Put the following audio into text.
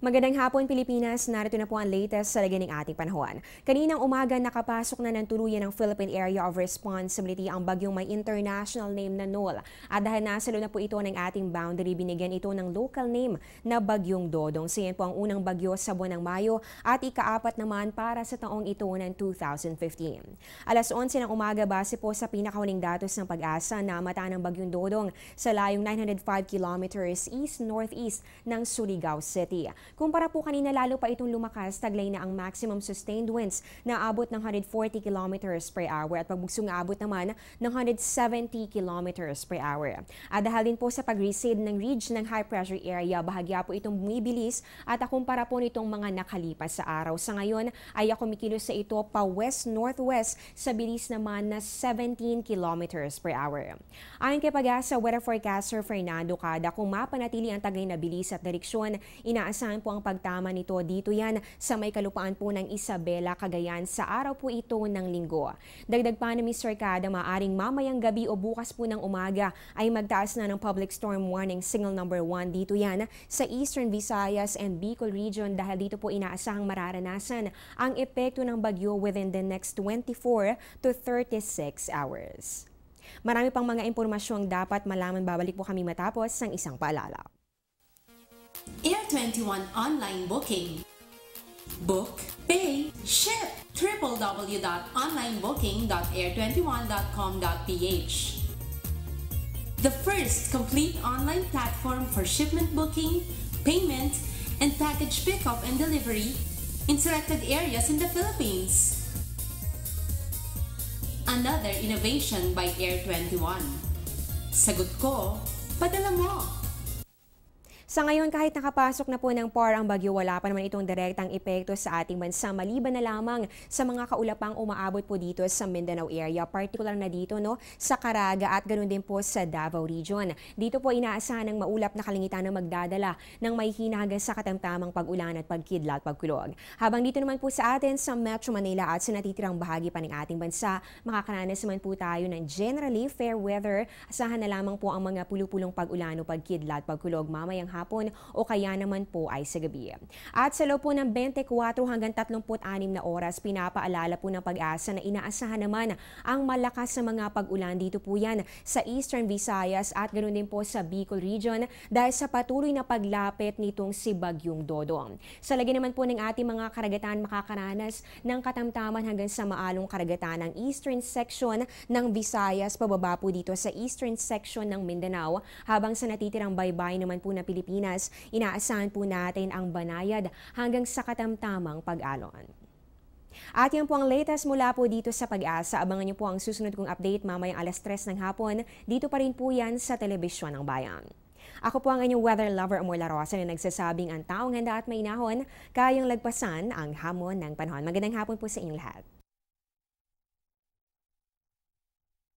Magandang hapon Pilipinas, narito na po ang latest sa lagay ng ating panahon. Kaninang umaga nakapasok na ng tuluyan ng Philippine Area of Responsibility ang bagyong may international name na Nol. At dahil nasa loob na po ito ng ating boundary, binigyan ito ng local name na Bagyong Dodong. So yan po ang unang bagyo sa buwan ng Mayo at ikaapat naman para sa taong ito ng 2015. Alas 11 ng umaga base po sa pinakahuling datos ng Pag-asa na mata ng Bagyong Dodong sa layong 905 kilometers east-northeast ng Surigao City. Kumpara po kanina lalo pa itong lumakas, taglay na ang maximum sustained winds na abot ng 140 kilometers per hour at pagbugsong abot naman ng 170 kilometers per hour. At dahil din po sa pag-recede ng ridge ng high pressure area, bahagya po itong bumibilis at kumpara po nitong mga nakalipas sa araw. Sa ngayon ay kumikilos sa ito pa west-northwest sa bilis naman na 17 kilometers per hour. Ayon kay Pag-asa weather forecaster Fernando Cada, kung mapanatili ang taglay na bilis at direksyon, inaasahan po ang pagtama nito dito yan sa may kalupaan po ng Isabela, Cagayan sa araw po ito ng Linggo. Dagdag pa ni Mr. Cada, maaring mamayang gabi o bukas po ng umaga ay magtaas na ng public storm warning signal number 1 dito yan sa Eastern Visayas and Bicol region dahil dito po inaasahang mararanasan ang epekto ng bagyo within the next 24 to 36 hours. Marami pang mga impormasyong dapat malaman, babalik po kami matapos ng isang paalala. Air 21 online booking. Book, pay, ship. www.onlinebooking.air21.com.ph. The first complete online platform for shipment booking, payment, and package pickup and delivery in selected areas in the Philippines. Another innovation by Air 21. Sagot ko, padala mo. Sa ngayon, kahit nakapasok na po ng PAR ang bagyo, wala pa naman itong direktang epekto sa ating bansa, maliban na lamang sa mga kaulapang umaabot po dito sa Mindanao area, particular na dito sa Caraga at ganoon din po sa Davao Region. Dito po inaasahan ng maulap na kalangitan na magdadala ng may hina hanggang sa katamtamang pag-ulan at pagkidlat, pagkulog. Habang dito naman po sa atin sa Metro Manila at sa natitirang bahagi pa ng ating bansa, makakaranas naman po tayo ng generally fair weather. Asahan na lamang po ang mga pulupulong pag-ulan o pagkidlat, pagkulog mamayang hapon o kaya naman po ay sa gabi. At sa loob po ng 24 hanggang 36 na oras, pinapaalala po ng Pag-asa na inaasahan naman ang malakas sa mga pag-ulan dito po yan sa Eastern Visayas at ganoon din po sa Bicol region dahil sa patuloy na paglapit nitong si Bagyong Dodong. Sa lagi naman po ng ating mga karagatan, makakaranas ng katamtaman hanggang sa maalong karagatan ng eastern section ng Visayas, pababa po dito sa eastern section ng Mindanao, habang sa natitirang baybay naman po na Pilipinas, inaasahan po natin ang banayad hanggang sa katamtamang pag-alon. At yan po ang latest mula po dito sa Pag-asa. Abangan niyo po ang susunod kong update mamayang alas 3 ng hapon. Dito pa rin po yan sa Telebisyon ng Bayan. Ako po ang inyong weather lover, Amor La Rosa, na nagsasabing ang taong handa at mainahon, kayang lagpasan ang hamon ng panahon. Magandang hapon po sa inyong lahat.